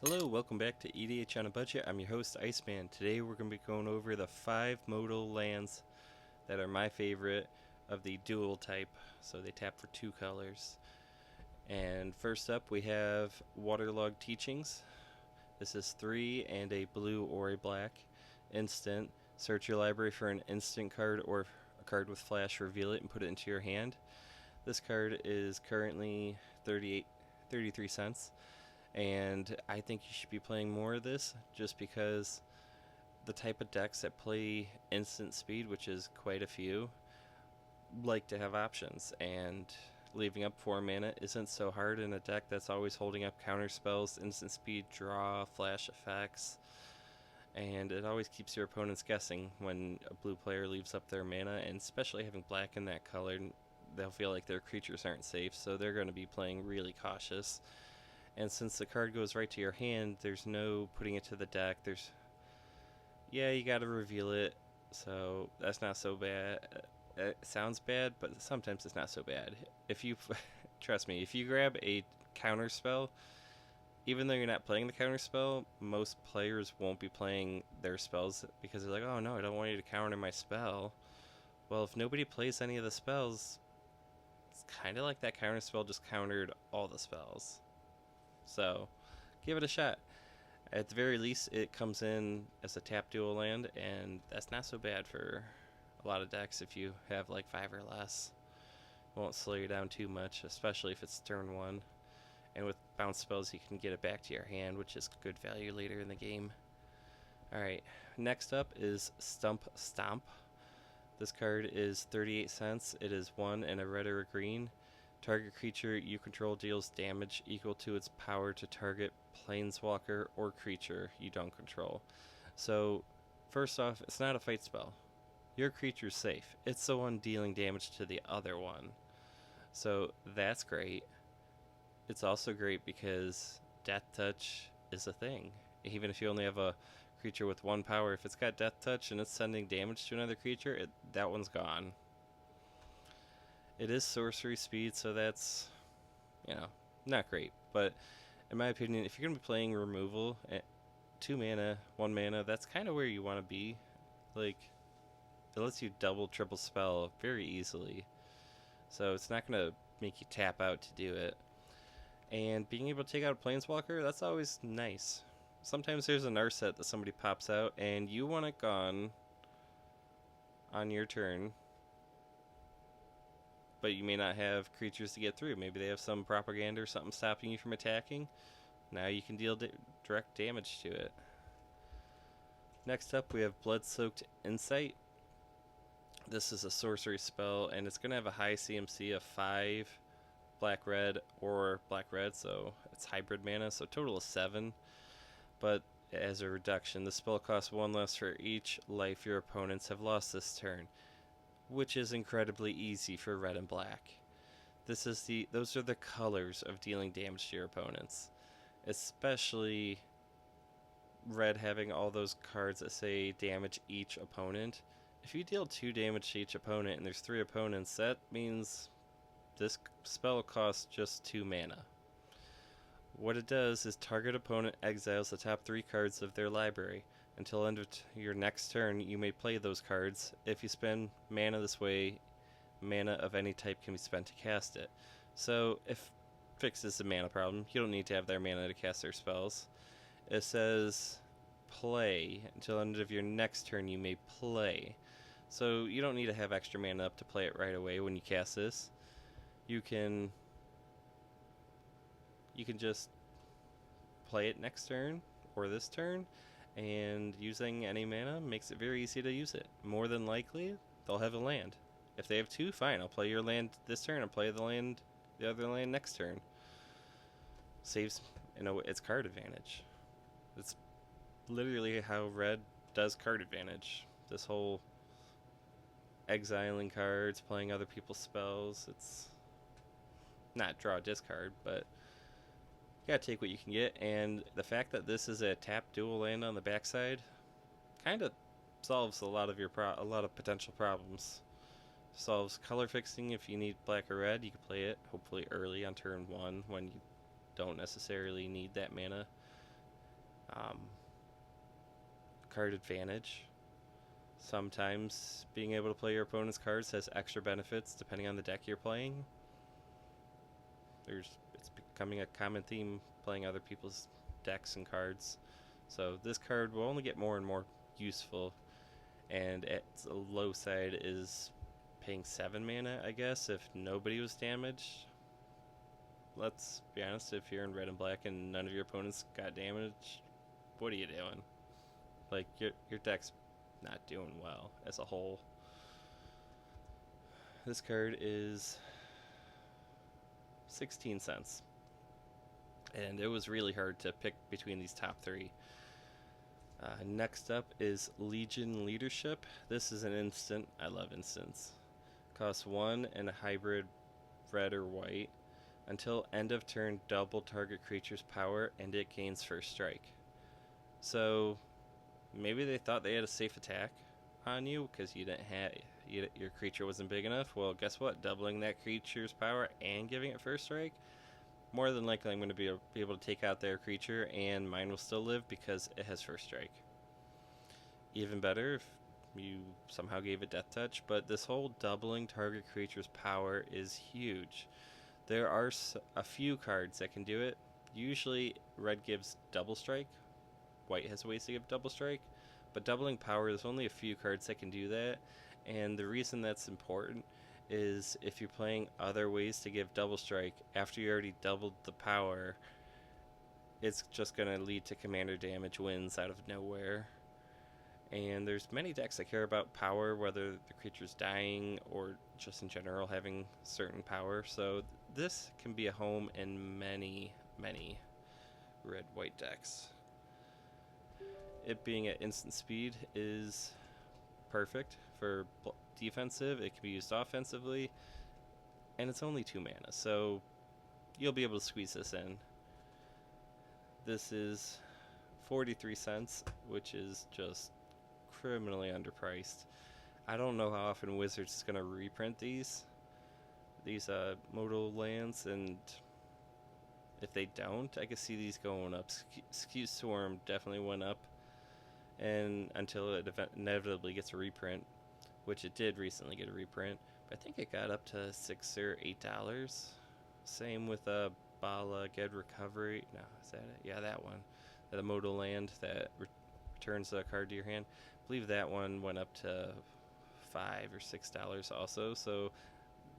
Hello, welcome back to EDH on a Budget. I'm your host, Iceman. Today we're going to be going over the 5 modal lands that are my favorite of the dual type, so they tap for 2 colors. And first up we have Waterlog Teachings. This is 3 and a blue or a black. Instant. Search your library for an instant card or a card with flash, reveal it, and put it into your hand. This card is currently 33 cents. And I think you should be playing more of this just because the type of decks that play instant speed, which is quite a few, like to have options. And leaving up 4 mana isn't so hard in a deck that's always holding up counter spells, instant speed, draw, flash effects. And it always keeps your opponents guessing when a blue player leaves up their mana, and especially having black in that color, they'll feel like their creatures aren't safe, so they're going to be playing really cautious. And since the card goes right to your hand, there's no putting it to the deck. Yeah, you gotta reveal it, so that's not so bad. It sounds bad, but sometimes it's not so bad. If you, trust me, if you grab a counter spell, even though you're not playing the counter spell, most players won't be playing their spells because they're like, oh no, I don't want you to counter my spell. Well, if nobody plays any of the spells, it's kind of like that counter spell just countered all the spells. So, give it a shot. At the very least, it comes in as a tap dual land, and that's not so bad for a lot of decks if you have like 5 or less. It won't slow you down too much, especially if it's turn 1. And with bounce spells, you can get it back to your hand, which is good value later in the game. Alright, next up is Stump Stomp. This card is 38 cents. It is 1 and a red or a green. Target creature you control deals damage equal to its power to target planeswalker or creature you don't control. So, first off, it's not a fight spell. Your creature's safe. It's the one dealing damage to the other one. So, that's great. It's also great because Death Touch is a thing. Even if you only have a creature with 1 power, if it's got Death Touch and it's sending damage to another creature, that one's gone. It is sorcery speed, so that's, not great. But in my opinion, if you're going to be playing removal at 2 mana, 1 mana, that's kind of where you want to be. Like, it lets you double, triple spell very easily. So it's not going to make you tap out to do it. And being able to take out a planeswalker, that's always nice. Sometimes there's a Narset that somebody pops out, and you want it gone on your turn, but you may not have creatures to get through. Maybe they have some propaganda or something stopping you from attacking. Now you can deal direct damage to it. Next up, we have Blood-Soaked Insight. This is a sorcery spell, and it's going to have a high CMC of 5 black-red or black-red, so it's hybrid mana, so total of 7. But as a reduction, the spell costs 1 less for each life your opponents have lost this turn, which is incredibly easy for red and black. Those are the colors of dealing damage to your opponents. Especially red having all those cards that say damage each opponent. If you deal 2 damage to each opponent and there's 3 opponents, that means this spell costs just 2 mana. What it does is target opponent exiles the top 3 cards of their library. Until end of your next turn, you may play those cards. If you spend mana this way, mana of any type can be spent to cast it. So, if fixes the mana problem, you don't need to have their mana to cast their spells. It says play. Until end of your next turn, you may play. So, you don't need to have extra mana up to play it right away when you cast this. You can just play it next turn or this turn, and using any mana makes it very easy to use it. More than likely, they'll have a land. If they have 2, fine, I'll play your land this turn and play the other land next turn. Saves, its card advantage. It's literally how red does card advantage. This whole exiling cards, playing other people's spells, it's not draw discard, but you gotta take what you can get, and the fact that this is a tap dual land on the backside kind of solves a lot of potential problems. Solves color fixing if you need black or red. You can play it hopefully early on turn 1 when you don't necessarily need that mana. um, card advantage. Sometimes being able to play your opponent's cards has extra benefits depending on the deck you're playing. It's becoming a common theme playing other people's decks and cards. So this card will only get more and more useful, and its low side is paying 7 mana, I guess, if nobody was damaged. Let's be honest, if you're in red and black and none of your opponents got damaged, what are you doing? Like, your deck's not doing well as a whole. This card is 16 cents. And it was really hard to pick between these top three. Next up is Legion Leadership. This is an instant. I love instants. Costs 1 and a hybrid red or white. Until end of turn, double target creature's power and it gains first strike. So maybe they thought they had a safe attack on you because you didn't have your creature wasn't big enough. Well, guess what? Doubling that creature's power and giving it first strike, more than likely I'm going to be able to take out their creature and mine will still live because it has first strike. Even better if you somehow gave it death touch, but this whole doubling target creature's power is huge. There are a few cards that can do it. Usually red gives double strike, white has ways to give double strike, but doubling power, there's only a few cards that can do that. And the reason that's important is if you're playing other ways to give double strike after you already doubled the power, it's just going to lead to commander damage wins out of nowhere. And there's many decks that care about power, whether the creature's dying or just in general having certain power. So this can be a home in many red-white decks. It being at instant speed is perfect for defensive. It can be used offensively, and it's only 2 mana, so you'll be able to squeeze this in. This is 43 cents, which is just criminally underpriced. I don't know how often Wizards is going to reprint these modal lands, and if they don't, I can see these going up. Skew Swarm definitely went up, and until it inevitably gets a reprint, which it did recently get a reprint, but I think it got up to $6 or $8. Same with Bala Get Recovery. No, is that it? Yeah, that one. The modal land that returns a card to your hand. I believe that one went up to $5 or $6 also, so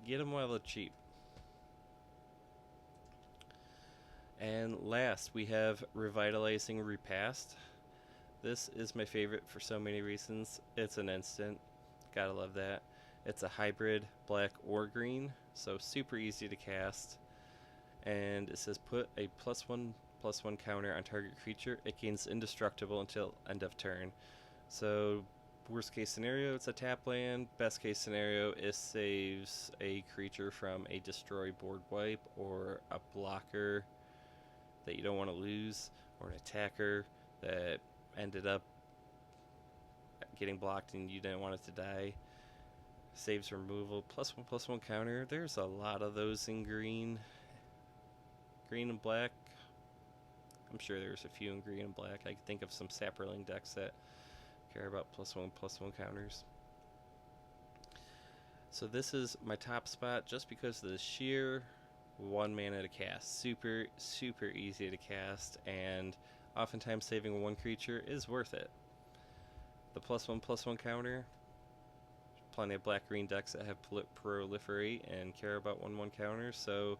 get them while they're cheap. And last, we have Revitalizing Repast. This is my favorite for so many reasons. It's an instant. Gotta love that. It's a hybrid black or green, so super easy to cast. And it says put a +1/+1 counter on target creature. It gains indestructible until end of turn. So worst case scenario, it's a tap land. Best case scenario, it saves a creature from a destroy board wipe or a blocker that you don't want to lose, or an attacker that ended up getting blocked and you didn't want it to die. Saves removal, +1/+1 counter. There's a lot of those in green and black. I'm sure there's a few in green and black. I can think of some Sapperling decks that care about +1/+1 counters. So this is my top spot just because of the sheer 1 mana to cast. Super easy to cast, and oftentimes saving 1 creature is worth it. The +1/+1 counter, plenty of black-green decks that have proliferate and care about 1/1 counters, so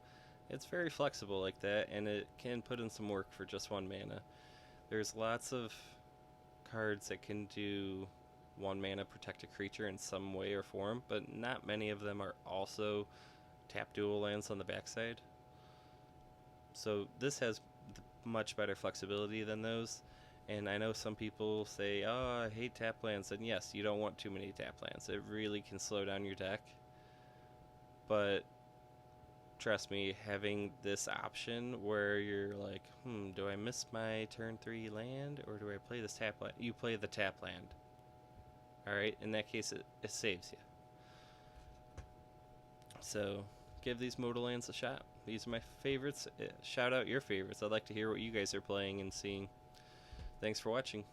it's very flexible like that, and it can put in some work for just 1 mana. There's lots of cards that can do 1 mana protect a creature in some way or form, but not many of them are also tap dual lands on the backside. So this has much better flexibility than those. And I know some people say, oh, I hate tap lands, and yes, you don't want too many tap lands. It really can slow down your deck. But trust me, having this option where you're like, do I miss my turn 3 land, or do I play this tap land? You play the tap land. Alright, in that case, it saves you. So give these modal lands a shot. These are my favorites. Shout out your favorites. I'd like to hear what you guys are playing and seeing. Thanks for watching.